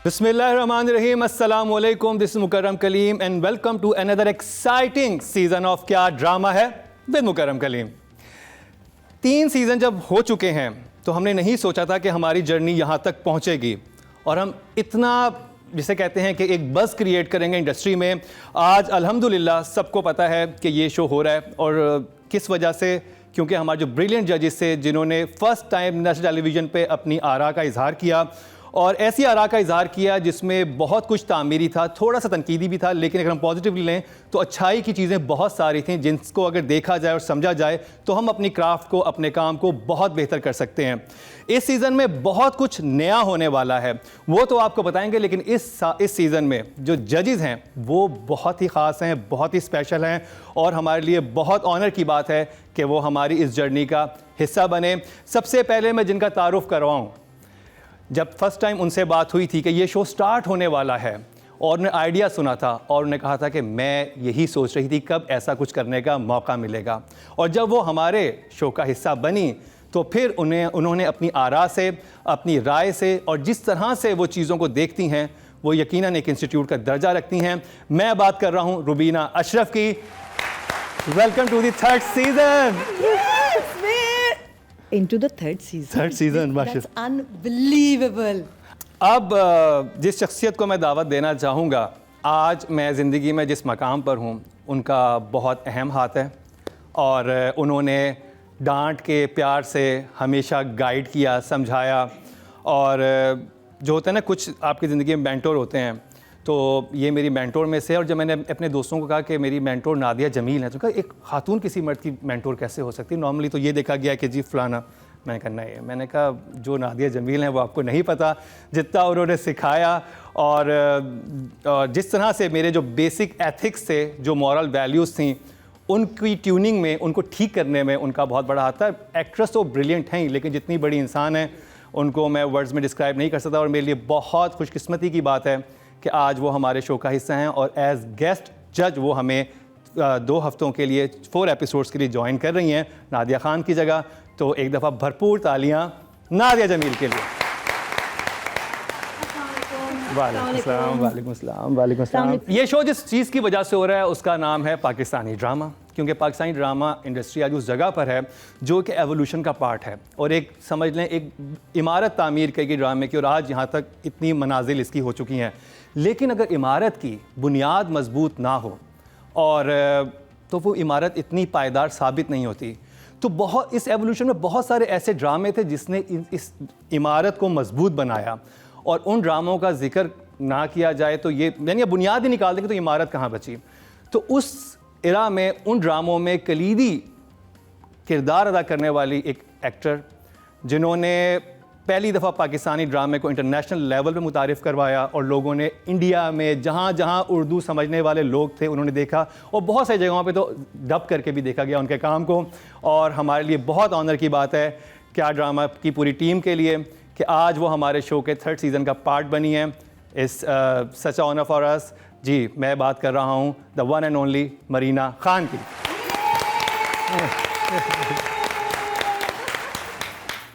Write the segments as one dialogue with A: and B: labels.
A: बिस्मिल्लाहिर्रहमानिर्रहीम, अस्सलाम वालेकुम, this is Mukarram Kaleem and welcome to another exciting season of Kya Drama Hai with Mukarram Kaleem. 3 season जब हो चुके हैं तो हमने नहीं सोचा था कि हमारी जर्नी यहाँ तक पहुँचेगी और हम इतना जिसे कहते हैं कि एक बज़ क्रिएट करेंगे इंडस्ट्री में। आज अल्हम्दुलिल्लाह सबको पता है कि ये शो हो रहा है और किस वजह से, क्योंकि हमारे जो ब्रिलियंट जजेस थे जिन्होंने फ़र्स्ट टाइम नेशनल टेलीविज़न पे अपनी आरा का इजहार किया और ऐसी आरा का इजहार किया जिसमें बहुत कुछ तामीरी था, थोड़ा सा तनकीदी भी था, लेकिन अगर हम पॉजिटिवली लें तो अच्छाई की चीज़ें बहुत सारी थी जिनको अगर देखा जाए और समझा जाए तो हम अपनी क्राफ्ट को, अपने काम को बहुत बेहतर कर सकते हैं। इस सीज़न में बहुत कुछ नया होने वाला है, वो तो आपको बताएंगे, लेकिन इस सीज़न में जो जजेस हैं वो बहुत ही ख़ास हैं, बहुत ही स्पेशल हैं और हमारे लिए बहुत ऑनर की बात है कि वो हमारी इस जर्नी का हिस्सा बने। सबसे पहले मैं जिनका तारुफ करवाऊँ, जब फर्स्ट टाइम उनसे बात हुई थी कि ये शो स्टार्ट होने वाला है और उन्हें आइडिया सुना था और उन्हें कहा था कि मैं यही सोच रही थी कब ऐसा कुछ करने का मौका मिलेगा, और जब वो हमारे शो का हिस्सा बनी तो फिर उन्होंने अपनी आरा से, अपनी राय से और जिस तरह से वो चीज़ों को देखती हैं वो यकीनन एक इंस्टीट्यूट का दर्जा रखती हैं। मैं बात कर रहा हूँ रुबीना अशरफ की। Welcome to the third season.
B: Into the third season.
A: Third season,
B: That's unbelievable.
A: अब जिस शख्सियत को मैं दावत देना चाहूँगा, आज मैं ज़िंदगी में जिस मकाम पर हूँ उनका बहुत अहम हाथ है और उन्होंने डांट के प्यार से हमेशा गाइड किया, समझाया। और जो होता है ना, कुछ आपकी ज़िंदगी में मेंटोर होते हैं, तो ये मेरी मेंटोर में से। और जब मैंने अपने दोस्तों को कहा कि मेरी मेंटोर नादिया जमील है, तो कहा एक खातून किसी मर्द की मेंटोर कैसे हो सकती है, नॉर्मली तो ये देखा गया कि जी फलाना। मैंने कहा नहीं, मैंने कहा जो नादिया जमील हैं वो आपको नहीं पता, जितना उन्होंने सिखाया और जिस तरह से मेरे जो बेसिक एथिक्स थे, जो मॉरल वैल्यूज़ थी, उनकी ट्यूनिंग में, उनको ठीक करने में उनका बहुत बड़ा हाथ था। एक्ट्रेस तो ब्रिलियंट हैं, लेकिन जितनी बड़ी इंसान है उनको मैं वर्ड्स में डिस्क्राइब नहीं कर सकता। और मेरे लिए बहुत खुशकिस्मती की बात है कि आज वो हमारे शो का हिस्सा हैं और एज गेस्ट जज वो हमें 2 हफ्तों के लिए 4 एपिसोड्स के लिए ज्वाइन कर रही हैं नादिया खान की जगह। तो एक दफ़ा भरपूर तालियां नादिया जमील के लिए। वालेकुम अस्सलाम। ये शो जिस चीज़ की वजह से हो रहा है उसका नाम है पाकिस्तानी ड्रामा, क्योंकि पाकिस्तानी ड्रामा इंडस्ट्री आज उस जगह पर है जो कि एवोल्यूशन का पार्ट है और एक समझ लें एक इमारत तामीर करेगी ड्रामे की, और आज यहाँ तक इतनी मनाजिल इसकी हो चुकी हैं। लेकिन अगर इमारत की बुनियाद मजबूत ना हो और तो वो इमारत इतनी पायदार साबित नहीं होती। तो बहुत इस एवोल्यूशन में बहुत सारे ऐसे ड्रामे थे जिसने इस इमारत को मजबूत बनाया, और उन ड्रामों का जिक्र ना किया जाए तो ये यानी बुनियाद ही निकाल देंगे तो इमारत कहाँ बची। तो उस इरा में उन ड्रामों में कलीदी किरदार अदा करने वाली एक एक्टर जिन्होंने पहली दफ़ा पाकिस्तानी ड्रामे को इंटरनेशनल लेवल पे मुतारिफ़ करवाया और लोगों ने इंडिया में जहाँ जहाँ उर्दू समझने वाले लोग थे उन्होंने देखा, और बहुत सारी जगहों पे तो डब करके भी देखा गया उनके काम को। और हमारे लिए बहुत ऑनर की बात है क्या ड्रामा की पूरी टीम के लिए कि आज वो हमारे शो के 3rd सीज़न का पार्ट बनी है। इस सच ऑनर फॉर अस। जी, मैं बात कर रहा हूँ the one and only Marina Khan की।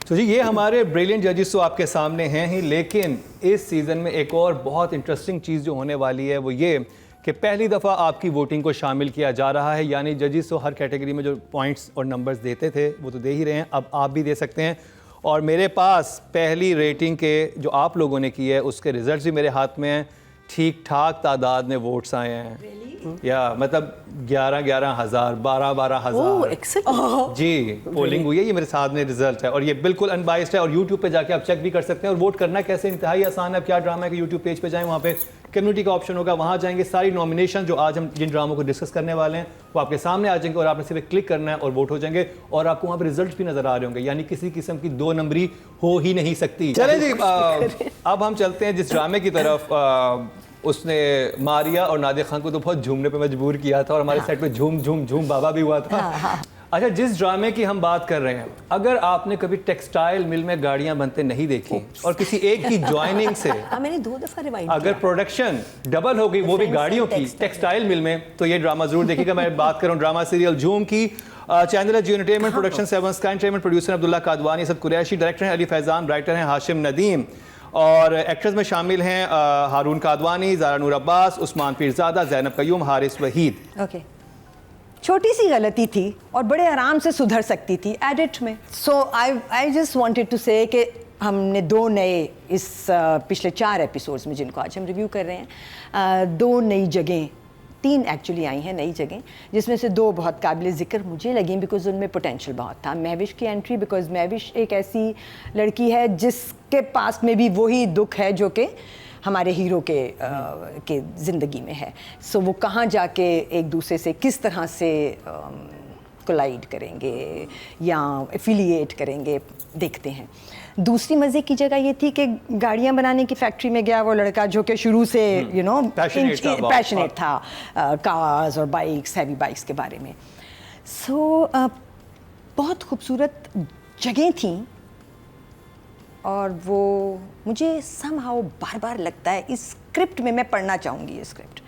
A: तो जी, ये हमारे ब्रिलियंट जजेस तो आपके सामने हैं ही, लेकिन इस सीज़न में एक और बहुत इंटरेस्टिंग चीज़ जो होने वाली है वो ये कि पहली दफ़ा आपकी वोटिंग को शामिल किया जा रहा है। यानी जजेस तो हर कैटेगरी में जो पॉइंट्स और नंबर्स देते थे वो तो दे ही रहे हैं, अब आप भी दे सकते हैं। और मेरे पास पहली रेटिंग के जो आप लोगों ने की है उसके रिजल्ट्स भी मेरे हाथ में हैं। ठीक ठाक तादाद में वोट्स आए हैं। या मतलब 11,000, 12,000 जी पोलिंग हुई है। ये मेरे साथ में रिजल्ट है और ये बिल्कुल अनबाइस्ड है और यूट्यूब पे जाके आप चेक भी कर सकते हैं। और वोट करना कैसे, इंतहाई आसान है। क्या ड्रामा है कि यूट्यूब पेज पे जाएं, वहाँ पे कम्युनिटी का ऑप्शन होगा, वहाँ जाएंगे, सारी नॉमिनेशन जो आज हम जिन ड्रामों को डिस्कस करने वाले हैं वो आपके सामने आ जाएंगे और आपने सिर्फ क्लिक करना है और वोट हो जाएंगे और आपको वहाँ पे रिजल्ट भी नजर आ रहे होंगे। यानी किसी किस्म की 2 नंबरी हो ही नहीं सकती। चले जी, अब हम चलते हैं जिस ड्रामे की तरफ। उसने मारिया और नादिया खान को तो बहुत झूमने पे मजबूर किया था और हमारे सेट पे झूम झूम झूम बाबा भी हुआ था। अच्छा, जिस ड्रामे की हम बात कर रहे हैं, अगर आपने कभी टेक्सटाइल मिल में गाड़ियां बनते नहीं देखी और किसी एक की ज्वाइनिंग से
B: मैंने 2 दफा रिवाइंड
A: अगर प्रोडक्शन डबल हो गई वो भी गाड़ियों की टेक्सटाइल मिल में, तो ये ड्रामा जरूर देखिएगा। मैं बात कर रहा हूँ ड्रामा सीरियल झूम की। चैनल है Jio entertainment, production 7 sky entertainment, producer Abdullah Kadwani, Saba Qureshi, director हैं अली फैजान, राइटर हैं हाशिम नदीम। और एक्ट्रेस में शामिल हैं हारून कादवानी, ज़ारा नूर अब्बास, उस्मान पीरज़ादा, ज़ैनब कयूम, हारिस वहीद।
B: ओके, छोटी सी गलती थी और बड़े आराम से सुधर सकती थी एडिट में। सो आई जस्ट वांटेड टू से कि हमने 2 नए इस पिछले 4 एपिसोड्स में जिनको आज हम रिव्यू कर रहे हैं, 2 नई जगह, 3 एक्चुअली आई हैं नई जगह, जिसमें से 2 बहुत काबिल ज़िक्र मुझे लगी बिकॉज उनमें पोटेंशियल बहुत था। महविश की एंट्री, बिकॉज महविश एक ऐसी लड़की है जिसके पास में भी वही दुख है जो कि हमारे हीरो के ज़िंदगी में है। सो वो कहाँ जाके एक दूसरे से किस तरह से कोलाइड करेंगे या एफिलिएट करेंगे, देखते हैं। दूसरी मज़े की जगह ये थी कि गाड़ियाँ बनाने की फैक्ट्री में गया वो लड़का जो कि शुरू से पैशनेट था कार्स और बाइक्स, हैवी बाइक्स के बारे में। सो बहुत खूबसूरत जगह थी और वो मुझे समहाउ बार बार लगता है इस स्क्रिप्ट में, मैं पढ़ना चाहूँगी ये स्क्रिप्ट,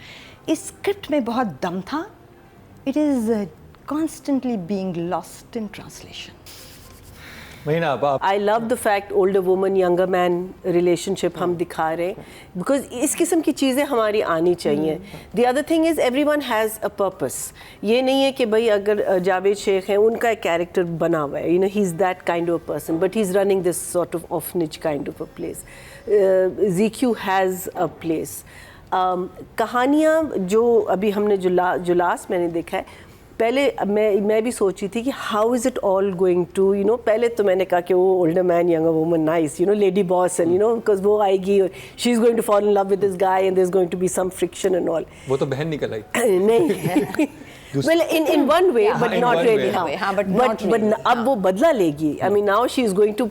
B: इस स्क्रिप्ट में बहुत दम था। It is constantly being lost in translation.
C: I love the fact older woman younger man relationship हम दिखा रहे हैं because इस किस्म की चीज़ें हमारी आनी चाहिए। The other thing is everyone has a purpose. ये नहीं है कि भाई अगर जावेद शेख हैं उनका एक कैरेक्टर बना हुआ है, you know he's that kind of person but he's running this sort of orphanage kind of a place. ZQ has a place. कहानियाँ जो अभी हमने जुलास मैंने देखा है, पहले मैं भी सोची थी कि how is it all going to, you know, पहले तो मैंने कहा कि वो older man younger woman nice, you know, lady boss and you know because वो आएगी और she is going to fall in love with this guy and there is going to be some friction and all.
A: वो तो बहन निकल आई।
C: नहीं well in one way but not really, but अब वो बदला लेगी। I mean now she is going to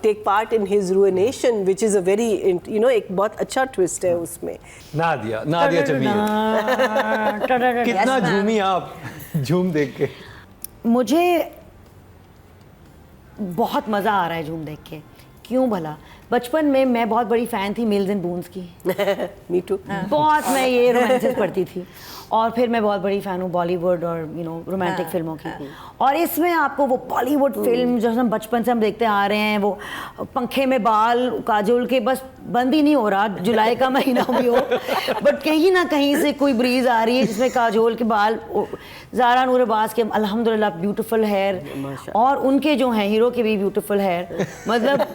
C: take part in his ruination which is a very, you know, एक बहुत अच्छा twist है उसमें।
A: नादिया जमील कितना झूमी आप, झूम देख के।
D: मुझे बहुत मज़ा आ रहा है झूम देख के। क्यों भला? बचपन में मैं बहुत बड़ी फ़ैन थी मिल्स एंड बून्स की।
C: Me too.
D: बहुत मैं ये रोमांसेस पढ़ती थी और फिर मैं बहुत बड़ी फ़ैन हूँ बॉलीवुड और यू नो रोमांटिक फिल्मों की। और इसमें आपको वो बॉलीवुड फिल्म जो हम बचपन से हम देखते आ रहे हैं, वो पंखे में बाल काजोल के बस बंद ही नहीं हो रहा, जुलाई का महीना भी हो बट कहीं ना कहीं से कोई ब्रीज आ रही है जिसमें काजोल के बाल, ज़ारा नूर अब्बास के अल्हम्दुलिल्लाह ब्यूटीफुल हेयर और उनके जो हैं हीरो के भी ब्यूटीफुल हेयर, मतलब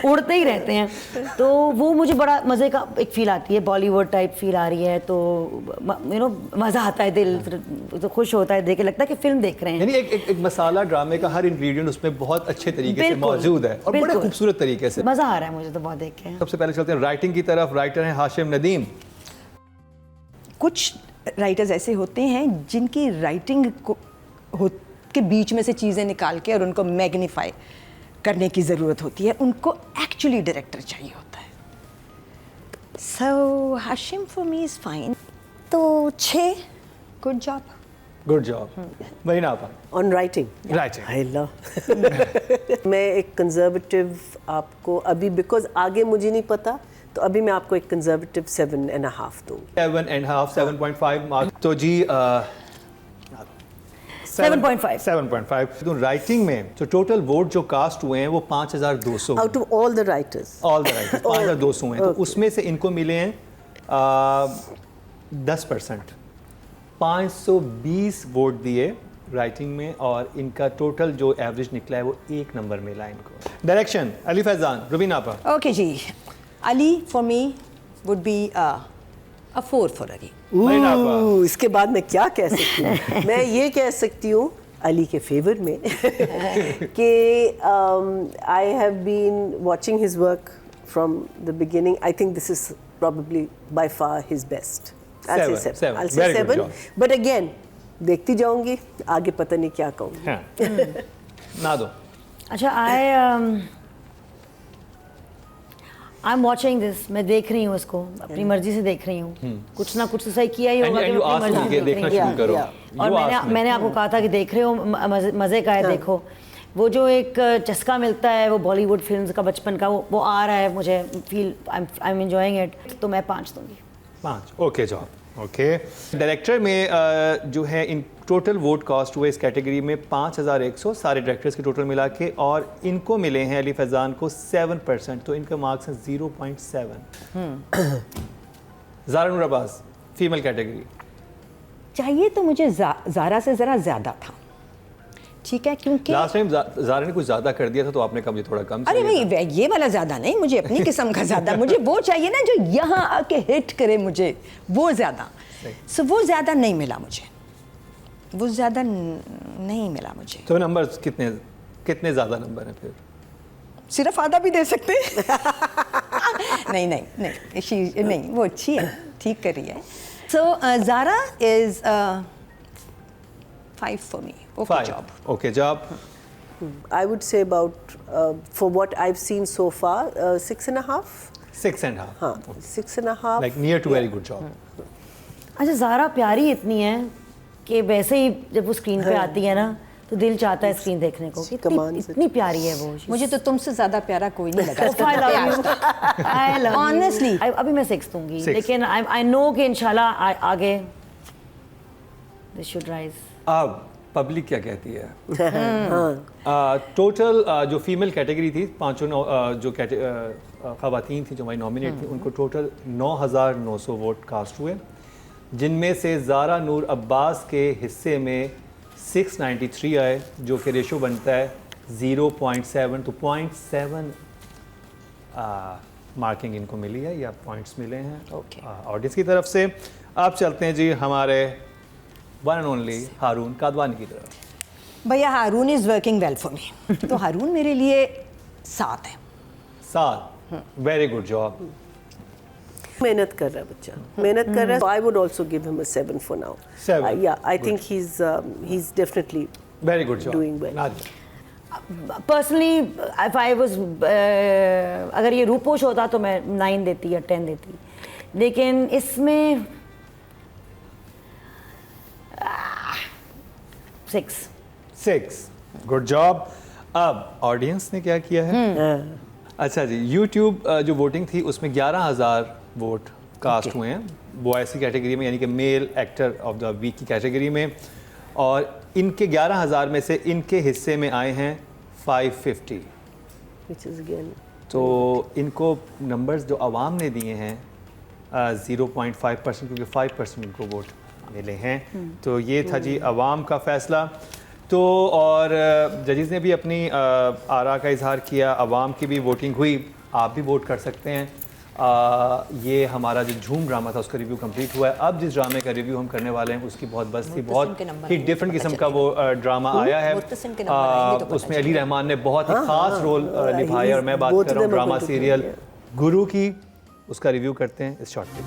D: उड़ते ही रहते हैं। तो वो मुझे बड़ा मज़े का एक फ़ील आती है, बॉलीवुड टाइप फील आ रही है, तो यू नो मज़ा आता है, दिल तो खुश होता है देख के, लगता है कि फिल्म देख रहे हैं।
A: यानी एक मसाला ड्रामे का हर इंग्रेडिएंट उसमें बहुत अच्छे तरीके से मौजूद है और बड़े खूबसूरत तरीके से।
D: मज़ा आ रहा है मुझे तो बहुत देख के।
A: सबसे पहले चलते हैं राइटिंग की तरफ। राइटर हैं हाशिम नदीम।
B: कुछ राइटर्स ऐसे होते हैं जिनकी राइटिंग के बीच में से चीज़ें निकाल के और उनको मैग्नीफाई करने की ज़रूरत होती है, उनको एक्चुअली डायरेक्टर चाहिए होता है। So Hashim for me is fine. तो 6 गुड जॉब।
A: वही ना आपा
C: ऑन राइटिंग आई लव। मैं एक कंजर्वेटिव आपको अभी, बिकॉज आगे मुझे नहीं पता, तो अभी मैं आपको एक कंजर्वेटिव 7.5 दूँगी।
A: 7.5 7.5 मार्क। तो जी 7.5। तो राइटिंग में जो टोटल वोट जो कास्ट हुए हैं वो 5,200
C: out of all the writers
A: 5,200 हुए हैं। तो उसमें से इनको मिले हैं 10%, 520 वोट दिए राइटिंग में और इनका टोटल जो एवरेज निकला है वो 1 नंबर मिला इनको। डायरेक्शन अली फैजान, रुबीना आपा।
B: ओके जी, Ali for me would be a 4 for Ali.
C: इसके बाद मैं क्या कह सकती हूँ? मैं ये कह सकती हूँ अली के फेवर में कि I have been watching his work from the beginning. I think this is probably by far his best. I'll say 7. I'll say 7. But again, देखती जाऊंगी, आगे पता नहीं क्या कहूँगी।
A: ना दो।
D: अच्छा, I'm watching this, मैं देख रही हूँ इसको, अपनी मर्जी से देख रही हूँ। कुछ ना कुछ तो सही किया ही होगा कि मैं अपनी मर्जी से देख रही हूँ। और मैंने आपको कहा था कि देख रहे हो, मज़े का है, देखो। वो जो एक चस्का मिलता है वो बॉलीवुड फिल्म्स का बचपन का, वो आ रहा है मुझे, feel I am enjoying it. तो मैं 5 दूंगी।
A: 5 ओके जॉब। ओके, डायरेक्टर में जो है इन टोटल वोट कास्ट हुए इस कैटेगरी में 5100 सारे डायरेक्टर्स के टोटल मिला के, और इनको मिले हैं अली फैज़ान को 7%, तो इनका मार्क्स है 0.7। ज़ारा नूर अब्बास फीमेल कैटेगरी।
B: चाहिए तो मुझे ज़ारा से ज़रा ज़्यादा था, ठीक है, क्योंकि
A: लास्ट टाइम ज़ारा ने कुछ ज़्यादा कर दिया था, तो आपने कहा मुझे थोड़ा कम
B: अरे
A: चाहिए
B: भाई ये वाला ज़्यादा नहीं, मुझे अपनी किस्म का ज़्यादा, मुझे वो चाहिए ना जो यहाँ आके हिट करे मुझे, वो ज़्यादा। सो वो ज़्यादा नहीं मिला मुझे, वो ज़्यादा नहीं मिला मुझे।
A: तो नंबर कितने ज़्यादा नंबर हैं फिर?
B: सिर्फ आधा भी दे सकते हैं। नहीं नहीं नहीं, नहीं वो अच्छी है, ठीक कर रही है। सो Zaara is 5 for me. Okay
A: 5
B: job.
A: Okay job.
C: I would say about for what I've seen so far 6.5.
A: 6.5.
C: हाँ 6.5.
A: Like near to very good job.
D: अच्छा, ज़ारा प्यारी इतनी है कि वैसे ही जब वो स्क्रीन पे आती है ना तो दिल चाहता है स्क्रीन देखने को। इतनी प्यारी है वो।
B: मुझे तो तुमसे ज़्यादा प्यारा कोई नहीं लगा।
D: I love you.
B: Honestly.
D: अभी मैं 6 दूंगी,
A: 6.
D: लेकिन I know कि इंशाल्लाह आगे this should rise.
A: अब पब्लिक क्या कहती है? टोटल जो फीमेल कैटेगरी थी, पांचों जो ख़वातीन थी जो हमारी नॉमिनेट थी, उनको टोटल 9,900 वोट कास्ट हुए, जिनमें से ज़ारा नूर अब्बास के हिस्से में 693 आए, जो कि रेशो बनता है 0.7, तो 0.7 मार्किंग इनको मिली है या पॉइंट्स मिले हैं ऑडियंस की तरफ से। अब चलते हैं जी हमारे one and only Haroon Kadwani की तरफ।
B: भैया Haroon is working well for me, तो हारून मेरे लिए 7 है।
C: 7
A: वेरी गुड जॉब।
C: मेहनत कर रहा है बच्चा, मेहनत कर रहा है। I would also give him a 7 for now.
A: 7.
C: Yeah, I think he's definitely
A: very good job.
C: doing well.
D: Personally if I was अगर ये रूपोश होता तो मैं 9 देती या 10 देती, लेकिन इसमें 6
A: गुड जॉब। अब ऑडियंस ने क्या किया है? अच्छा जी, यूट्यूब जो वोटिंग थी उसमें 11,000 वोट कास्ट हुए हैं बॉयज़ की कैटेगरी में, यानी कि male actor of the week की कैटेगरी में, और इनके 11,000 में से इनके हिस्से में आए हैं 550,
C: Which is again.
A: तो इनको नंबर्स जो आवाम ने दिए हैं 0.5%, क्योंकि 5% इनको वोट मिले हैं। तो ये था जी आवाम का फ़ैसला। तो और जजेस ने भी अपनी आरा का इजहार किया, आवाम की भी वोटिंग हुई, आप भी वोट कर सकते हैं। ये हमारा जो झूम ड्रामा था उसका रिव्यू कंप्लीट हुआ है। अब जिस ड्रामे का रिव्यू हम करने वाले हैं उसकी बहुत बस थी, बहुत ही डिफरेंट किस्म का वो ड्रामा आया है। उसमें अली रहमान ने बहुत ही ख़ास रोल निभाया, और मैं बात कर रहा हूँ ड्रामा सीरियल गुरु की। उसका रिव्यू करते हैं इस शॉर्ट पे।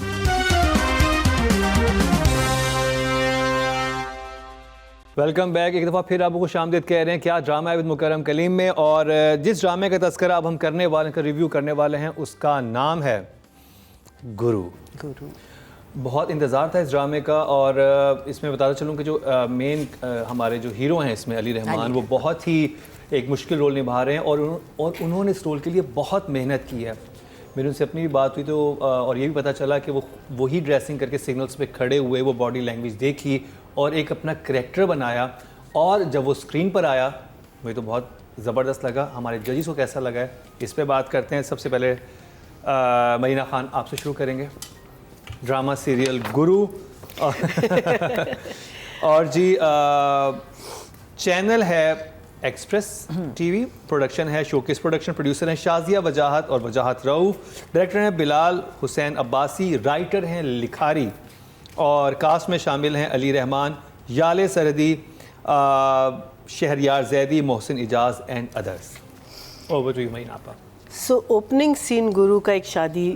A: Welcome back. एक दफ़ा फिर आपको खुशामदीद कह रहे हैं क्या ड्रामा है विद मुकर्रम कलीम में, और जिस ड्रामे का तज़किरा अब हम करने वाले का रिव्यू करने वाले हैं उसका नाम है गुरु। बहुत इंतज़ार था इस ड्रामे का, और इसमें बताता चलूँ कि जो मेन हमारे जो हीरो हैं इसमें अली रहमान, वो बहुत ही एक मुश्किल रोल निभा रहे हैं, और उन्होंने इस रोल के लिए बहुत मेहनत की है। मेरी उनसे अपनी भी बात हुई तो और ये भी पता चला कि वो वही ड्रेसिंग करके सिग्नल्स पे खड़े हुए, वो बॉडी लैंग्वेज देखी और एक अपना करैक्टर बनाया, और जब वो स्क्रीन पर आया मुझे तो बहुत ज़बरदस्त लगा। हमारे जजेस को कैसा लगा है इस पे बात करते हैं। सबसे पहले मरीना खान आपसे शुरू करेंगे। ड्रामा सीरियल गुरु और जी चैनल है एक्सप्रेस टीवी, प्रोडक्शन है शोकेस प्रोडक्शन, प्रोड्यूसर हैं शाजिया वजाहत और वजाहत रऊफ़, डायरेक्टर हैं बिलाल हुसैन अब्बासी, राइटर हैं लिखारी, और कास्ट में शामिल हैं Ali Rehman, Yale Sarhadi, Shahryar Zaidi, Mohsin Ijaz and others. Over to you Maina आपा।
C: सो ओपनिंग सीन गुरु का एक शादी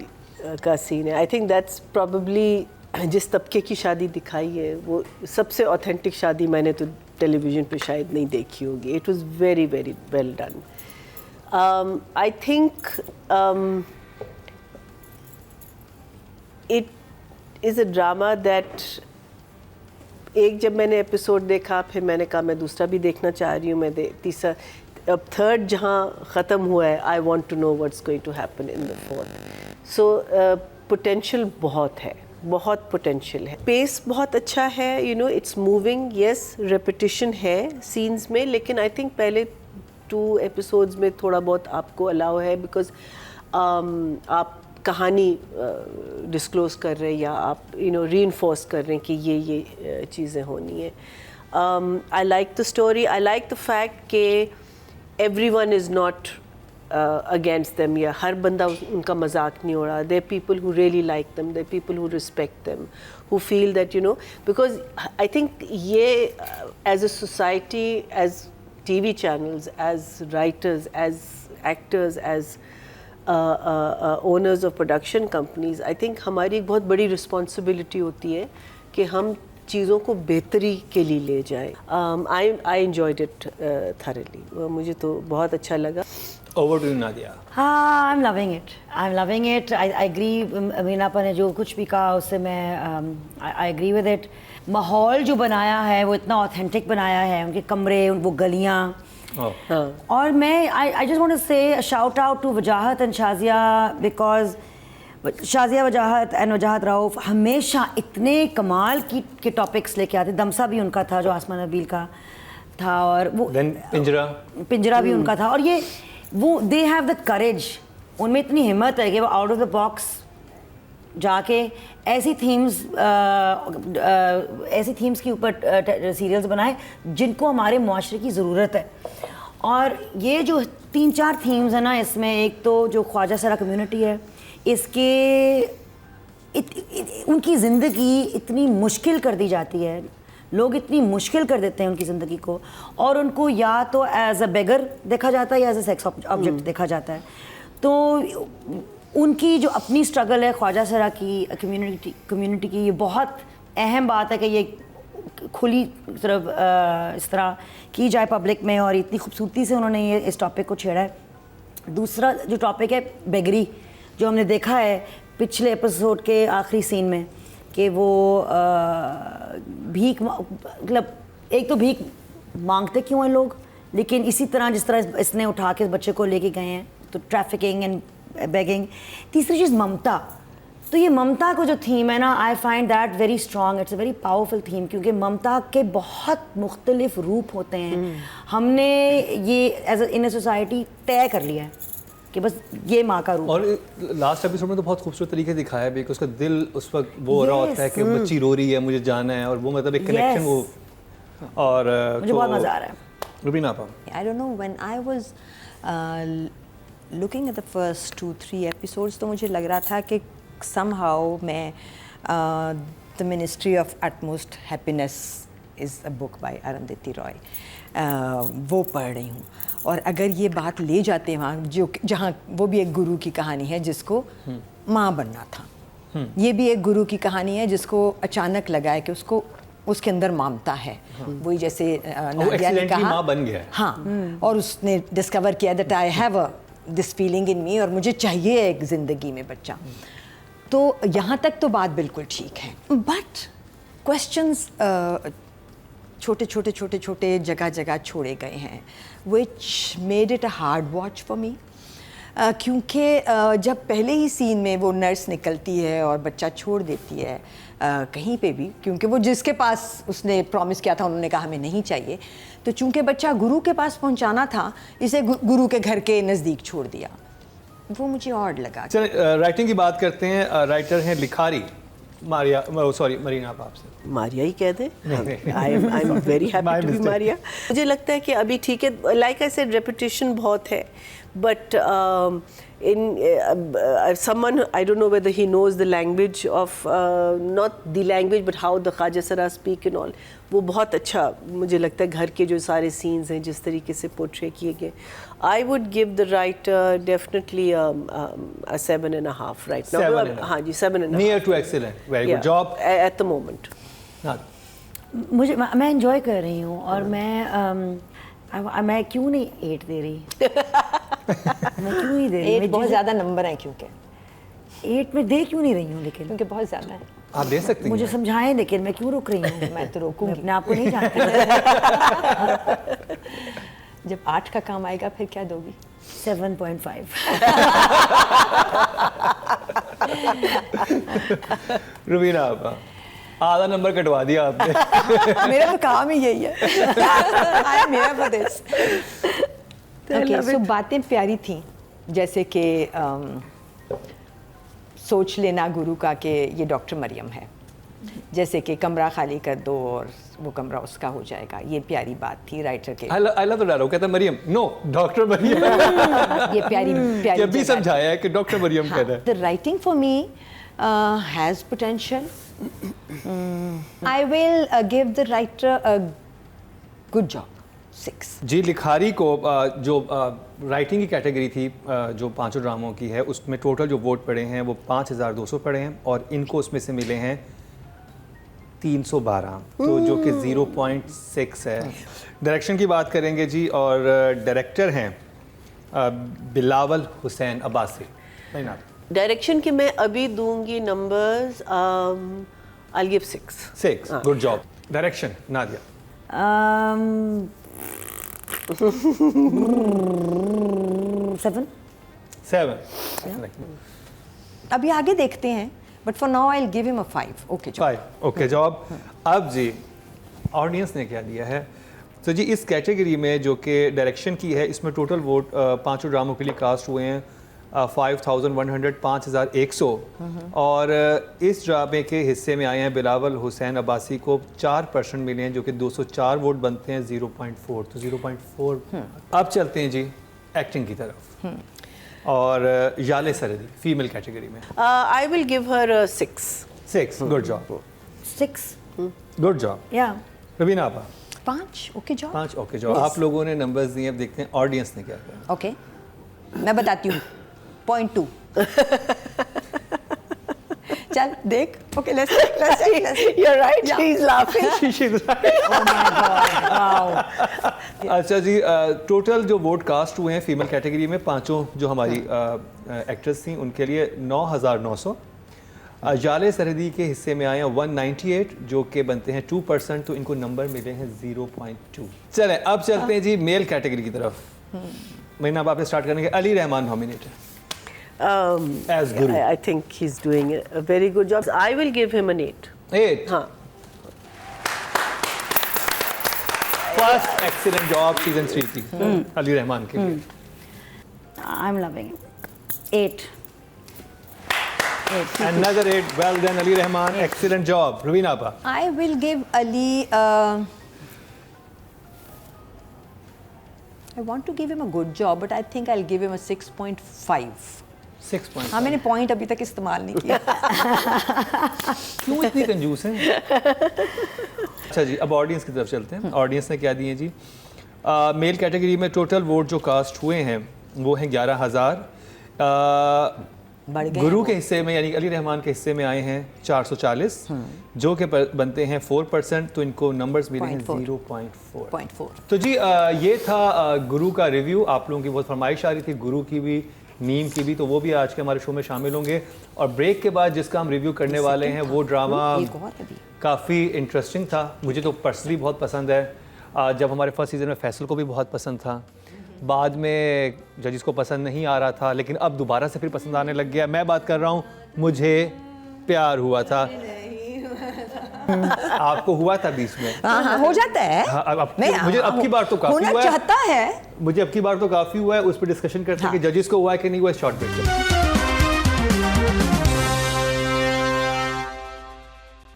C: का सीन है। आई थिंक दैट्स प्रॉबली जिस तबके की शादी दिखाई है वो सबसे ऑथेंटिक शादी मैंने तो टेलीविज़न पे शायद नहीं देखी होगी। It was very very well done. I think it is a drama that एक जब मैंने एपिसोड देखा फिर मैंने कहा मैं दूसरा भी देखना चाह रही हूँ, मैं तीसरा, अब थर्ड जहाँ ख़त्म हुआ है I want to know what's going to happen in the fourth. So potential बहुत है बहुत पोटेंशियल है, पेस बहुत अच्छा है, you know it's moving, yes repetition है सीन्स में, लेकिन आई थिंक पहले 2 एपिसोड्स में थोड़ा बहुत आपको अलाउ है, बिकॉज आप कहानी डिस्क्लोज कर रहे हैं या आप यू नो रीइंफोर्स कर रहे हैं कि ये चीज़ें होनी है. I like the story, I like the fact कि everyone is not against them, या हर बंदा उनका मजाक नहीं हो रहा. There are people who really like them, there are people who respect them, who feel that you know, because I think ये as a society, as TV channels, as writers, as actors, as owners of production companies, I think हमारी एक बहुत बड़ी responsibility होती है कि हम चीज़ों को बेहतरी के लिए ले जाए. आई एन्जॉयड इट थरली, मुझे तो बहुत अच्छा लगा.
A: Over to Nadia.
D: हाँ, I'm loving it. I'm loving it. I agree. मीनापा ने जो कुछ भी कहा उससे मैं I agree with it. माहौल जो बनाया है वो इतना ऑथेंटिक बनाया है, उनके कमरे, वो गलियाँ. और मैं I just want to say a shout out to Wajahat and Shazia, because Shazia Wajahat and वजाहत राउफ हमेशा इतने कमाल के टॉपिक्स लेके आते. दमसा भी उनका था जो आसमान नबील का था, और वो पिंजरा भी उनका था. और ये वो दे हैव द करेज, उनमें इतनी हिम्मत है कि वो आउट ऑफ द बॉक्स जाके ऐसी थीम्स के ऊपर सीरियल्स बनाए जिनको हमारे मुआशरे की ज़रूरत है. और ये जो 3-4 थीम्स है ना इसमें, एक तो जो ख्वाजा सरा कम्युनिटी है, इसके उनकी ज़िंदगी इतनी मुश्किल कर दी जाती है, लोग इतनी मुश्किल कर देते हैं उनकी ज़िंदगी को, और उनको या तो एज अ बेगर देखा जाता है या एज अ सेक्स ऑब्जेक्ट देखा जाता है. तो उनकी जो अपनी स्ट्रगल है ख्वाजा सरा की कम्युनिटी की, ये बहुत अहम बात है कि ये खुली तरफ इस तरह की जाए पब्लिक में, और इतनी खूबसूरती से उन्होंने ये इस टॉपिक को छेड़ा है. दूसरा जो टॉपिक है बेगरी, जो हमने देखा है पिछले एपिसोड के आखिरी सीन में कि वो भीख, मतलब एक तो भीख मांगते क्यों हैं लोग, लेकिन इसी तरह जिस तरह इसने उठा के बच्चे को लेके गए हैं, तो ट्रैफिकिंग एंड बेगिंग. तीसरी चीज़ ममता. तो ये ममता को जो थीम है ना, I find that very strong, it's a very powerful theme, क्योंकि ममता के बहुत मुख्तलिफ रूप होते हैं. हमने ये एज इन ए सोसाइटी तय कर लिया है कि बस ये माँ का रूप.
A: और लास्ट एपिसोड में तो बहुत खूबसूरत तरीके से दिखाया है, बिकॉज उसका दिल उस वक्त वो हो रहा होता है कि बच्ची रो रही है, मुझे जाना है, और वो मतलब एक कनेक्शन वो. और
D: मुझे बहुत मज़ा आ रहा है.
A: रुबीना आपा,
B: I don't know, when I was looking at the first 2-3 episodes, तो मुझे लग रहा था कि somehow मैं The Ministry of Utmost Happiness is a book by Arundhati Roy, वो पढ़ रही हूँ. और अगर ये बात ले जाते हैं वहाँ, जो जहाँ वो भी एक गुरु की कहानी है जिसको माँ बनना था, ये भी एक गुरु की कहानी है जिसको अचानक लगा है कि उसको उसके अंदर ममता है. वही जैसे नादिया ने कहा,
A: माँ बन गया है.
B: हाँ, और उसने डिस्कवर किया that I have this feeling in me, और मुझे चाहिए एक ज़िंदगी में बच्चा. तो यहाँ तक तो बात बिल्कुल ठीक है, बट क्वेश्चंस छोटे जगह छोड़े गए हैं, which made it a hard watch for me. क्योंकि जब पहले ही सीन में वो नर्स निकलती है और बच्चा छोड़ देती है कहीं पे भी, क्योंकि वो जिसके पास उसने प्रॉमिस किया था उन्होंने कहा हमें नहीं चाहिए, तो चूंकि बच्चा गुरु के पास पहुंचाना था, इसे गुरु के घर के नज़दीक छोड़ दिया. वो मुझे ऑड लगा.
A: चलिए राइटिंग की बात करते हैं. राइटर हैं लिखारी मारिया, सॉरी मरीना, आप आपसे
C: मारिया ही कह दे. I am very happy to be Maria. मुझे लगता है कि अभी ठीक है, लाइक आई सेड रेपुटेशन बहुत है, but in someone, I don't know whether he knows the language of not the language but how the ख्वाजा सरा speak and all, वो बहुत अच्छा मुझे लगता है. घर के जो सारे scenes हैं जिस तरीके से पोर्ट्रे किए गए, I would give the writer definitely a 7.5 right now.
A: 7.5.
C: हाँ जी, 7.5.
A: Near to excellent. Very good job.
C: At the moment.
D: मुझे मैं enjoy कर रही हूँ, और मैं क्यों नहीं 8 दे रही मैं क्यों नहीं दे रही?
B: 8 बहुत ज़्यादा नंबर है, क्योंकि
D: 8 में दे क्यों नहीं रही हूँ, लेकिन
B: क्योंकि बहुत ज़्यादा है.
A: आप दे सकते हैं.
D: मुझे समझाएं, लेकिन मैं क्यों रुक रही हूँ?
B: मैं तो रोकूंगी.
D: अपने आप को नहीं जानती.
B: जब 8 का काम आएगा फिर क्या दोगी?
D: 7.5.
A: रुबीना आपा, आधा नंबर कटवा दिया आपने।
B: मेरा तो काम ही यही है। I am here for this. Okay, so बातें प्यारी थी, जैसे कि सोच लेना गुरु का कि ये डॉक्टर मरियम है, जैसे कि कमरा खाली कर दो और वो कमरा उसका हो जाएगा, ये प्यारी बात थी राइटर के।
A: आई लव द डायलॉग, कहता मरियम, नो डॉक्टर मरियम।
B: ये प्यारी प्यारी
A: ये भी समझाया है कि डॉक्टर मरियम कहता है।
B: The writing for me has potential. I will give the writer a good job. 6.
A: जी, लिखारी को जो राइटिंग की कैटेगरी थी जो 5 ड्रामों की है, उसमें टोटल जो वोट पड़े हैं वो 5200 पड़े हैं और इनको उसमें से मिले हैं 312, तो जो कि 0.6 है। डायरेक्शन की बात करेंगे जी, और डायरेक्टर हैं बिलावल हुसैन अब्बासी।
C: डायरेक्शन के मैं अभी दूंगी numbers, I'll give 6.
A: 6, good job. Direction Nadia.
D: 7.
B: अभी आगे देखते हैं, but for now I will give him a 5. Okay job.
A: 5, okay job. अब जी ऑडियंस ने क्या दिया है? तो जी इस कैटेगरी में जो कि डायरेक्शन की है, इसमें टोटल वोट 5 ड्रामों के लिए कास्ट हुए हैं 5100, 5100, और इस ड्रामे के हिस्से में आए हैं बिलावल हुसैन अब्बासी को 4% मिले हैं, जो कि 204 वोट बनते हैं 0.4, तो 0.4। अब चलते हैं जी एक्टिंग की तरफ, और याले सरदी फीमेल कैटेगरी में।
C: I will give her a 6.
A: 6, good job.
D: 6.
A: Good job.
D: Yeah.
A: Raveena आपा।
B: 5. Okay job.
A: 5, okay job. आप लोगों ने नंबर्स दिए, अब देखते हैं ऑडियंस ने क्या किया।
B: ओके, मैं बताती हूँ. 0.2. चल देख. Okay, let's check.
C: You're right, she's laughing.
D: Oh my God. Wow.
A: अच्छा जी, टोटल जो वोट कास्ट हुए हैं फीमेल कैटेगरी में, 5 जो हमारी एक्ट्रेस थी उनके लिए 9900। याले सरहदी के हिस्से में आए हैं 198, जो कि बनते हैं 2%, तो इनको नंबर मिले हैं 0.2। चलें अब चलते हैं जी मेल कैटेगरी की तरफ। महीना अब आप स्टार्ट करेंगे। Ali Rahman nominated as Guru.
C: I think he's doing a very good job. I will give him an 8.
A: 8,
C: हाँ.
A: फर्स्ट एक्सीलेंट जॉब सीजन 3 की अली रहमान के लिए।
D: I'm loving it. 8.
A: Another 8, well done Ali Rahman, excellent job. Rubina Appa.
B: I will give Ali. I want to give him a good job, but I think I'll give him a 6.5.
A: 6.5.
B: हाँ, मैंने point अभी तक इस्तेमाल नहीं किया।
A: क्यों इतनी कंजूस हैं? अच्छा जी, अब ऑडियंस की तरफ चलते हैं। ऑडियंस ने क्या दिए जी? मेल कैटेगरी में टोटल वोट जो कास्ट हुए हैं वो हैं 11,000। गुरु के हिस्से में यानी अली रहमान के हिस्से में आए हैं 440, जो कि बनते हैं 4%, तो इनको नंबर्स मिले हैं 0.4। तो जी ये था गुरु का रिव्यू। आप लोगों की बहुत फरमाइश आ रही थी गुरु की भी, नीम की भी, तो वो भी आज के हमारे शो में शामिल होंगे। और ब्रेक के बाद जिसका हम रिव्यू करने वाले हैं वो ड्रामा काफ़ी इंटरेस्टिंग था, मुझे तो पर्सनली बहुत पसंद है। जब हमारे फर्स्ट सीज़न में फैसल को भी बहुत पसंद था, बाद में जजिस को पसंद नहीं आ रहा था, लेकिन अब दोबारा से फिर पसंद आने लग गया। मैं बात कर रहा हूँ मुझे प्यार हुआ था। आपको हुआ था बीच में?
B: हाँ, हो जाता है।
A: मुझे अब की बार तो काफी हुआ है।
B: चाहता है
A: मुझे अब की बार तो काफी हुआ है। उस पर डिस्कशन करते हैं कि जजिस को हुआ है कि नहीं हुआ। Short break.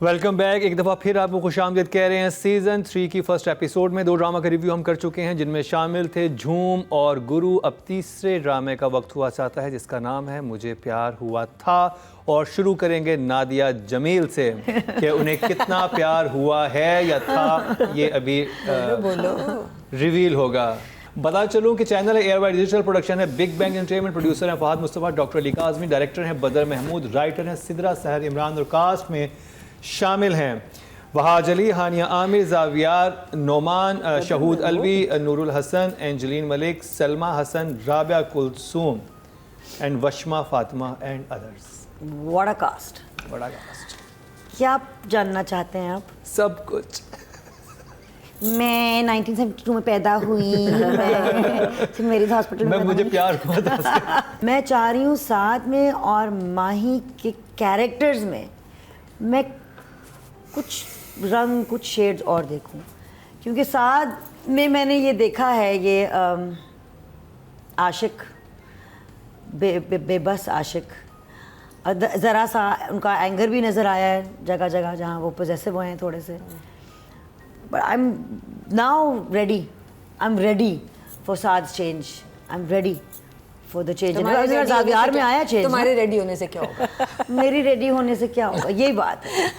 A: Welcome back. एक दफ़ा फिर आपको खुशामदीद कह रहे हैं। सीज़न 3 की फर्स्ट एपिसोड में 2 ड्रामा का रिव्यू हम कर चुके हैं, जिनमें शामिल थे झूम और गुरु। अब तीसरे ड्रामे का वक्त हुआ चाहता है, जिसका नाम है मुझे प्यार हुआ था। और शुरू करेंगे नादिया जमील से कि उन्हें कितना प्यार हुआ है या था, ये अभी रिवील होगा। बता चलूं कि चैनल है एयरवाइड डिजिटल प्रोडक्शन है, बिग बैंग एंटरटेनमेंट। प्रोड्यूसर हैं फहद मुस्तफ़ा, डॉक्टर अली काज़मी, डायरेक्टर हैं बदर महमूद, राइटर हैं सिदरा सहर इमरान, और कास्ट में शामिल हैं Wahaj Ali, Hania Aamir, Zaviyar Noman, Shahood Alvi, Noorul Hasan, Angeline Malik, Salma Hasan, Rabia Kulsoom and Washma Fatima and others.
D: What a cast.
A: बड़ा कास्ट।
D: क्या जानना चाहते हैं आप?
A: सब कुछ।
D: मैं 1972 में पैदा हुई, मैं मेरे हॉस्पिटल में
A: मुझे प्यार हुआ था
D: मैं चाह रही हूँ साथ में और माही के कैरेक्टर्स में मैं कुछ रंग, कुछ शेड्स और देखूं, क्योंकि साथ में मैंने ये देखा है, ये आशिक, बेबस आशिक, ज़रा सा उनका एंगर भी नज़र आया है जगह जगह जहाँ वो पोजेसिव हुए हैं थोड़े से। But I am now ready, I am ready for that change, I am ready for the change. Zaviyar में आया चेंज,
B: तुम्हारे रेडी होने से क्या होगा?
D: मेरी रेडी होने से क्या होगा, यही बात है।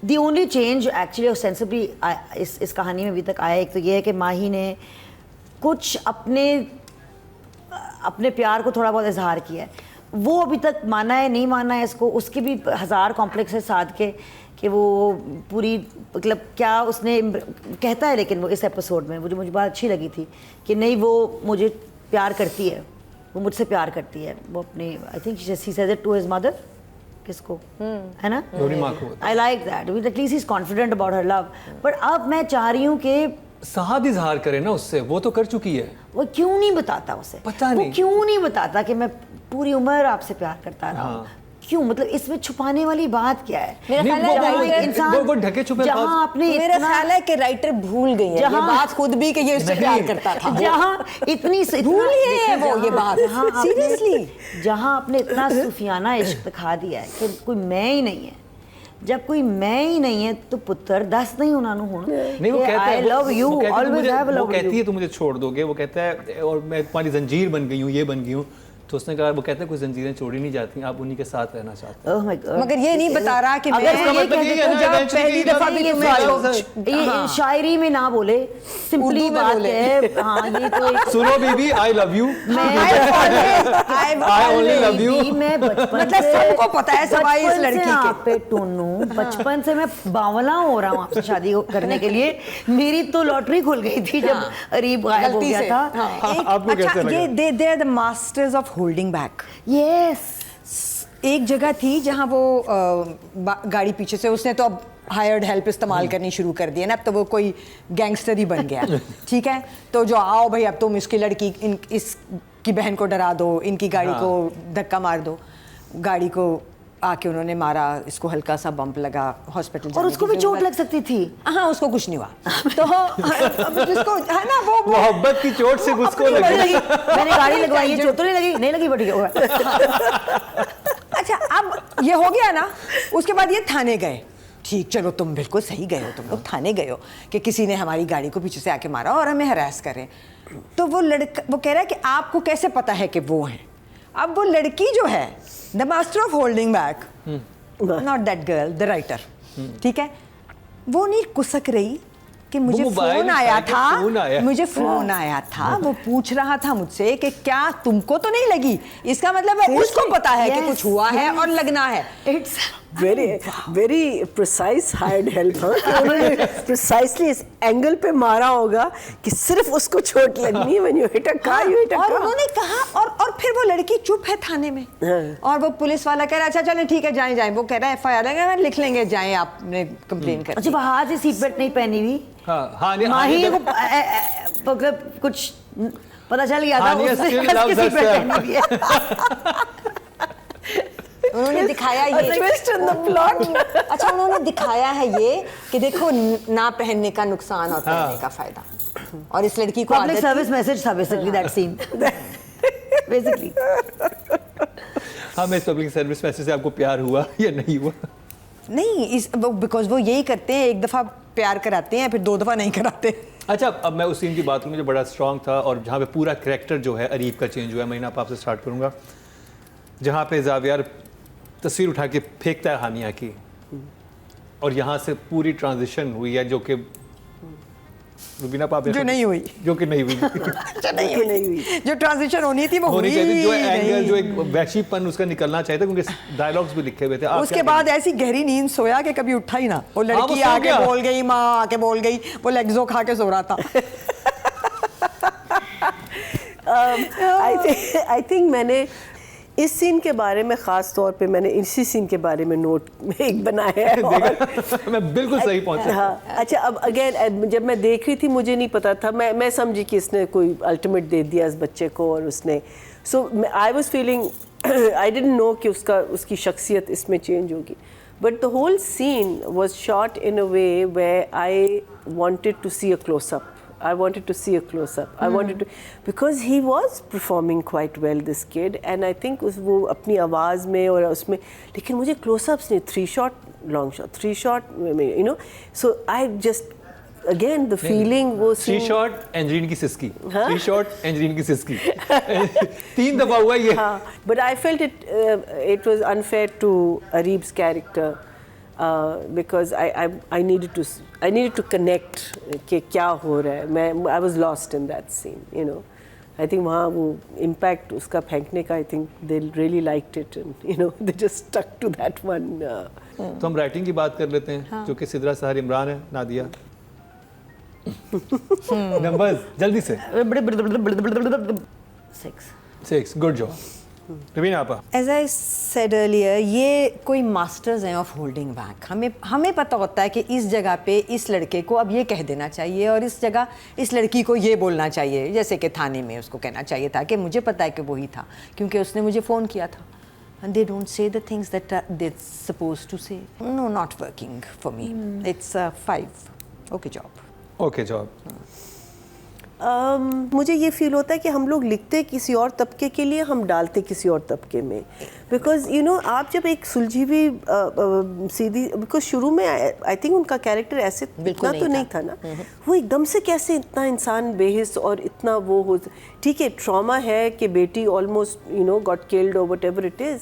D: दी ओनली चेंज एक्चुअली और सेंसिबली इस कहानी में अभी तक आया, एक तो ये है कि माही ने कुछ अपने प्यार को थोड़ा बहुत इजहार किया है। वो अभी तक माना है नहीं माना है इसको, उसके भी हज़ार कॉम्प्लेक्स है साथ के कि वो पूरी मतलब क्या उसने कहता है, लेकिन वो इस एपिसोड में मुझे बात अच्छी लगी थी कि नहीं वो मुझे प्यार करती है, वो मुझसे प्यार करती है। वो अपने I think she said it to his mother, किसको है ना, I like that, at least he is confident about her love. But अब मैं चाह रही हूँ कि
A: साथ इजहार करे ना उससे, वो तो कर चुकी है।
D: वो क्यों नहीं बताता उसे,
A: पता नहीं
D: वो क्यों नहीं बताता कि मैं पूरी उम्र आपसे प्यार करता रहा।
A: हाँ।
D: क्यों, मतलब इसमें छुपाने वाली बात क्या है?
B: मेरा ख्याल है
D: इंसान
A: वो ढके छुपे
D: जहाँ अपने
B: मेरा ख्याल है कि राइटर भूल गई है ये बात खुद भी कि ये उससे प्यार करता था।
D: जहाँ इतनी
B: भूल गई है वो ये बात, सीरियसली।
D: जहाँ आपने इतना सूफियाना इश्क दिखा दिया है कि कोई मैं ही नहीं है। जब कोई मैं ही नहीं है तो पुत्र दस नहीं उन्होंने होना।
A: नहीं वो कहता है,
D: I love you, always have love you।
A: वो कहती है तो मुझे छोड़ दोगे, वो कहता है और मैं तुम्हारी जंजीर बन गई हूँ, ये बन गई हूँ। तो उसने कहा, वो कहता है कोई जंजीरें छोड़ी नहीं जाती, आप उन्हीं के साथ रहना चाहते हैं।
D: Oh my God।
B: मगर ये नहीं बता रहा कि
D: अगर
B: मैं
A: मतलब ये है ना, eventually
B: पहली दफा भी
D: ये शायरी में ना बोले, सिंपली बात है। हाँ ये तो एक
A: सुनो बीबी, I love you,
B: I
A: only love you।
D: मैं बचपन
B: मतलब
D: से
B: सबको पता है सवाई इस लड़की के।
D: आप पे टोनू, बचपन से मैं बावला हो रहा हूँ आपसे शादी करने के लिए। मेरी तो लॉटरी खुल गई थी जब अरीब गायब हो गया था।
A: आपको कैसा लगा?
B: ये they are the masters of holding back.
D: Yes,
B: एक जगह थी जहाँ वो गाड़ी पीछे से, उसने तो अब हायर्ड हेल्प इस्तेमाल करनी शुरू कर दी है ना, अब तो वो कोई गैंगस्टर ही बन गया। ठीक है, तो जो आओ भाई अब तुम इसकी लड़की इसकी बहन को डरा दो, इनकी गाड़ी को धक्का मार दो। गाड़ी को आके उन्होंने मारा, इसको हल्का सा बम्प लगा, हॉस्पिटल
D: और उसको भी चोट लग सकती थी।
B: हाँ उसको कुछ नहीं हुआ। तो जिसको है ना वो
A: मोहब्बत की चोट से उसको लगी।
D: मैंने गाड़ी लगवाई है, चोट तो नहीं लगी बट
B: अच्छा अब ये हो गया ना, उसके बाद ये थाने गए। ठीक, चलो तुम बिल्कुल सही गए हो, तुम लोग थाने गए हो कि किसी ने हमारी गाड़ी को पीछे से आके मारा और हमें हरास कर रहे हैं। तो वो लड़का वो कह रहा है कि आपको कैसे पता है कि वो हैं? अब वो लड़की जो है, the master of holding back, not that girl, the writer, ठीक है, वो नहीं कुसक रही कि मुझे फोन आया था, मुझे फोन आया था, वो पूछ रहा था मुझसे कि क्या तुमको तो नहीं लगी? इसका मतलब है उसको पता है कि कुछ हुआ है और लगना है।
C: It's very precise hired help. उन्होंने प्रिसाइसली इस एंगल पे मारा होगा कि सिर्फ उसको चोट लगनी है। When you hit a car you hit a car.
B: और उन्होंने कहा और फिर वो लड़की चुप है थाने में। और वो पुलिस वाला कह रहा है अच्छा चलें ठीक है जाएं। वो कह रहा है FIR लिख लेंगे, जाएं आपने कंप्लेन कर।
D: अच्छा बाहर से सीट बेल्ट नहीं पहनी हुई।
A: हाँ,
D: माही को मतलब कुछ पता चल गया था उसने सीट बेल्ट पहनी हुई है।
B: उन्होंने दिखाया ये
C: ट्विस्ट इन द प्लॉट।
B: अच्छा उन्होंने दिखाया है ये कि देखो ना पहनने का नुकसान और पहनने का फायदा। और इस लड़की को
D: पब्लिक सर्विस मैसेज था बेसिकली दैट सीन बेसिकली।
A: हाँ, मैं इस पब्लिक सर्विस मैसेज से आपको प्यार हुआ या नहीं हुआ?
B: नहीं, इस बिकॉज वो यही करते हैं, एक दफ़ा प्यार कराते हैं फिर दो दफ़ा नहीं कराते।
A: अच्छा, अब मैं उस सीन की बात करूँ जो बड़ा स्ट्रॉन्ग था और जहाँ पे पूरा कैरेक्टर जो है अरीब का चेंज हुआ है। महीना आपसे स्टार्ट करूँगा, जहाँ पे जावियार तस्वीर उठा के फेंकता है हानिया की और यहाँ से पूरी ट्रांजिशन हुई है जो कि रुबीना पाप
B: जो नहीं हुई,
A: जो कि नहीं हुई
B: जो नहीं हुई, जो ट्रांजिशन होनी थी वो
A: होनी
B: हुई
A: चाहिए, जो एंगल
B: नहीं।
A: जो एक वैशीपन उसका निकलना चाहिए था, क्योंकि डायलॉग्स भी लिखे हुए थे।
B: उसके बाद ऐसी गहरी नींद सोया कि कभी उठा ही ना। वो लड़की
A: सो
B: आके
A: गया।
B: बोल गई, माँ आके बोल गई, वो लेग्जो खा के सो रहा था।
C: आई थिंक मैंने इस सीन के बारे में ख़ास तौर पे मैंने इसी सीन के बारे में नोट एक बनाया है और
A: मैं बिल्कुल सही पहुंचा।
C: हाँ, अच्छा अब अगेन जब मैं देख रही थी मुझे नहीं पता था, मैं समझी कि इसने कोई अल्टीमेट दे दिया इस बच्चे को और उसने so I was feeling I didn't know कि उसकी शख्सियत इसमें चेंज होगी, but the whole scene was shot in a way where I wanted to see a close up. I wanted to see a close-up. I wanted to, because he was performing quite well, this kid, and I think वो अपनी आवाज़ में और उसमें, लेकिन मुझे close-ups नहीं, 3 shot, long shot, 3 shot, you know, so I just again the feeling वो
A: 3 shot एंजरीन की सिसकी, 3 shot एंजरीन की सिसकी 3 दफा हुआ ये।
C: हाँ, but I felt it was unfair to Areeb's character. Because I needed to connect कि क्या हो रहा है, I was lost in that scene, you know. I think वहाँ वो impact उसका फेंकने का, I think they really liked it and you know they just stuck to that one.
A: तो हम राइटिंग की बात कर लेते हैं, जो कि सिद्रा सहर इमरान है, नादिया। नंबर्स जल्दी से। 6 गुड जॉब। रवीना आपा।
B: As I said earlier, ये कोई मास्टर्स हैं ऑफ होल्डिंग बैक। हमें पता होता है कि इस जगह पे इस लड़के को अब ये कह देना चाहिए और इस जगह इस लड़की को ये बोलना चाहिए, जैसे कि थाने में उसको कहना चाहिए था कि मुझे पता है कि वही था क्योंकि उसने मुझे फ़ोन किया था। And they don't say the things that they're supposed to say. No, not working for me. It's 5. Okay job.
A: Okay job.
C: मुझे ये फील होता है कि हम लोग लिखते किसी और तबके के लिए, हम डालते किसी और तबके में, बिकॉज यू नो आप जब एक सुलझी हुई सीधी, बिकॉज शुरू में आई थिंक उनका कैरेक्टर ऐसे इतना तो नहीं था ना, वो एकदम से कैसे इतना इंसान बेहिस और इतना वो हो, ठीक है ट्रॉमा है कि बेटी almost you know got killed और व्हाटएवर इट इज़,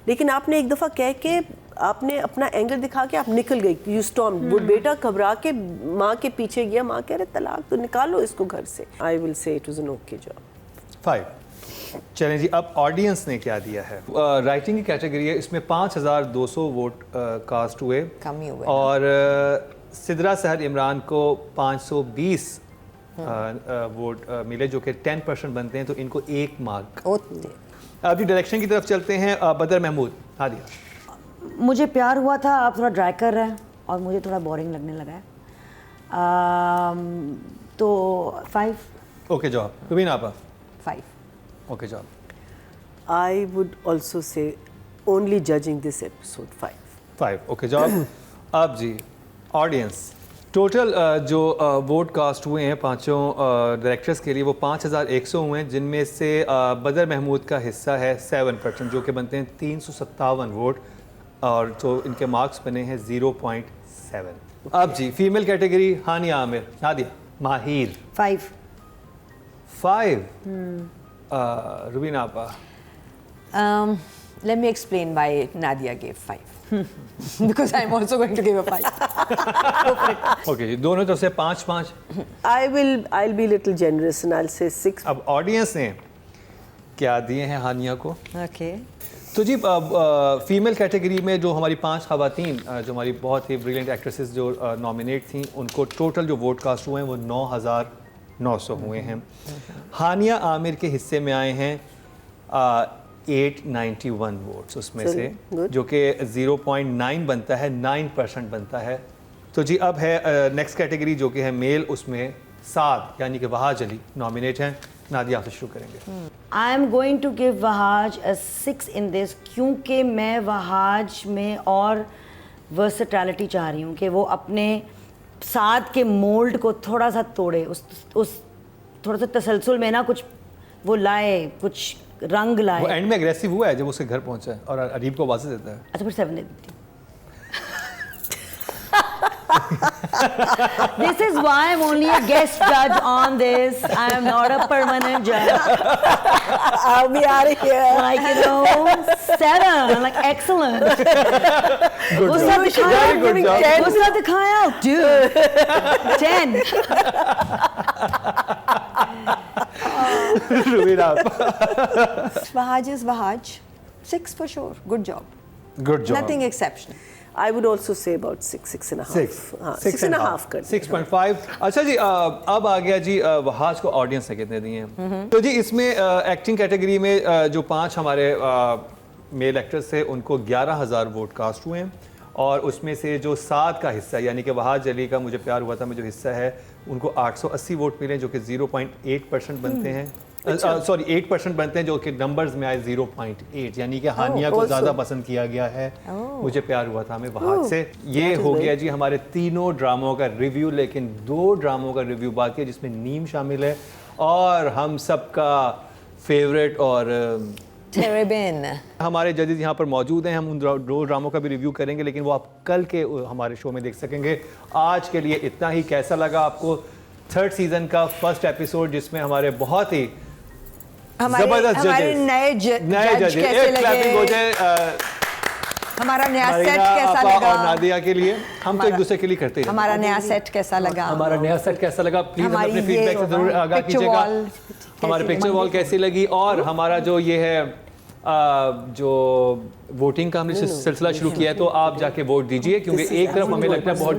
C: लेकिन आपने एक दफ़ा कह के आपने अपना एंगल दिखा के आप निकल गई, यू स्टॉर्म। वो बेटा घबरा के माँ के पीछे गया, माँ कह रहे तलाक तो निकालो इसको घर से। I will say it was an okay job.
A: 5। चलें जी, अब ऑडियंस ने क्या दिया है। राइटिंग की कैटेगरी है, इसमें 5200 वोट कास्ट हुए,
B: कम ही हुए
A: और सिद्रा सहर इमरान को 520 वोट मिले, जो कि 10% बनते हैं, तो इनको 1 मार्क। अब जी डायरेक्शन की तरफ चलते हैं। बदर महमूद। हाँ दिया।
D: मुझे प्यार हुआ था, आप थोड़ा ड्रैग कर रहे हैं और मुझे थोड़ा बोरिंग लगने लगा है, तो 5।
A: Okay job. रवीना आपा।
B: 5।
A: Okay job.
C: I would also say only judging this episode 5.
A: Okay job. अब जी ऑडियंस टोटल जो वोट कास्ट हुए हैं पांचों डायरेक्टर्स के लिए, वो 5100 हुए हैं, जिनमें से बदर महमूद का हिस्सा है 7%, जो कि बनते हैं 357 वोट, और तो इनके मार्क्स बने हैं 0.7। अब जी फीमेल कैटेगरी, हानिया आमिर। नादिया। माहिर।
D: 5।
A: 5। रुबीना आपा।
B: Let me explain why Nadia gave 5. Because I'm also going to give a 5.
A: Okay जी, दोनों तरफ से 5-5।
C: I'll be little generous and I'll say 6.
A: अब ऑडियंस ने क्या दिए हैं हानिया को।
B: Okay.
A: तो जी फीमेल कैटेगरी में जो हमारी 5 खवातीन, जो हमारी बहुत ही ब्रिलियंट एक्ट्रेसेस जो नॉमिनेट थी, उनको टोटल जो वोट कास्ट हुए हैं वो 9900 हुए हैं। हानिया आमिर के हिस्से में आए हैं 891 वोट्स उसमें से, जो कि 0.9 बनता है, 9% बनता है। तो जी अब है नेक्स्ट कैटेगरी जो कि है मेल, उसमें 7 यानी कि वहाज अली नॉमिनेट हैं। नादिया आपसे शुरू करेंगे।
D: I am going to give Wahaj a 6 in this, क्योंकि मैं वहाज में और वर्सेटैलिटी चाह रही हूँ कि वो अपने साथ के मोल्ड को थोड़ा सा तोड़े, उस थोड़ा सा तसलसल में ना कुछ वो लाए, कुछ रंग लाए।
A: वो एंड में एग्रेसिव हुआ है जब उसके घर पहुंचा है और अरीब को आवाज़ देता है।
D: अच्छा फिर 7 दे देती हूँ। This is why I'm only a guest judge on this. I am not a permanent judge.
C: I'll be out of here.
D: Like, you know, 7. Like, excellent. गुस्सा दिखाया, गुस्सा दिखाया, dude. 10.
B: Wahaj is Wahaj. 6 for sure. Good job.
A: Good job.
B: Nothing exceptional.
C: I would also say about 6.5. हाँ, 6.5 कर
A: 6.5। अच्छा जी, अब आ गया जी वहाज को ऑडियंस ने कितने दिए हैं। तो जी इसमें एक्टिंग कैटेगरी में जो 5 हमारे मेल एक्टर्स थे उनको 11,000 वोट कास्ट हुए हैं, और उसमें से जो 7 का हिस्सा यानी कि वहाज अली का मुझे प्यार हुआ था में जो हिस्सा है उनको 880 वोट मिले, जो कि 0.8% बनते हैं। सॉरी 8% बनते हैं, जो कि नंबर्स में आए 0.8, यानी कि हानिया को ज़्यादा पसंद किया गया है। मुझे प्यार हुआ था हमें वहाज से। ये हो गया जी हमारे तीनों ड्रामों का रिव्यू, लेकिन 2 ड्रामों का रिव्यू बाकी है जिसमें नीम शामिल है, और हम सबका फेवरेट और
B: टेरेबिन।
A: हमारे जजेस यहाँ पर मौजूद हैं। हम उन 2 ड्रामों का भी रिव्यू करेंगे, लेकिन वो आप कल के हमारे शो में देख सकेंगे। आज के लिए इतना ही। कैसा लगा आपको 3rd सीजन का फर्स्ट एपिसोड, जिसमें हमारे बहुत ही जबरदस्त
B: हमारे नए जज कैसे लगे?
A: हो जाए
B: हमारा नया सेट
A: मरीना
B: कैसा
A: आपा
B: लगा?
A: और नादिया के लिए। हम तो एक दूसरे के लिए करते हैं।
B: हमारा नया सेट कैसा लगा?
A: हमारा नया सेट कैसा लगा, प्लीज हमें अपने
B: हमारी
A: फीडबैक से जरूर आगाह
B: पिक्चर
A: कीजिएगा।
B: वॉल
A: हमारे पिक्चर वॉल कैसी लगी, और हमारा जो ये है जो वोटिंग का हमने सिलसिला शुरू किया है, तो आप जाके वोट दीजिए, क्योंकि एक तरफ हमें लगता है बहुत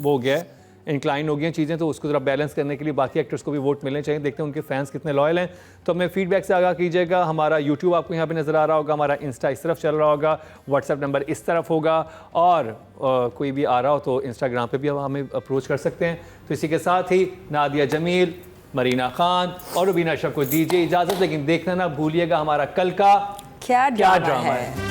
A: वो हो गया है, इंक्लाइन हो गई हैं चीज़ें, तो उसको ज़रा बैलेंस करने के लिए बाकी एक्टर्स को भी वोट मिलने चाहिए। देखते हैं उनके फैंस कितने लॉयल हैं। तो हमें फीडबैक से आगाह कीजिएगा। हमारा यूट्यूब आपको यहाँ पे नज़र आ रहा होगा, हमारा इंस्टा इस तरफ चल रहा होगा, व्हाट्सएप नंबर इस तरफ होगा, और कोई भी आ रहा हो तो इंस्टाग्राम पे भी हमें अप्रोच कर सकते हैं। तो इसी के साथ ही नादिया जमील, मरीना खान और रुबीना अशरफ को दीजिए इजाज़त, लेकिन देखना ना भूलिएगा हमारा कल का
B: क्या ड्रामा
A: ड्रामा
B: है।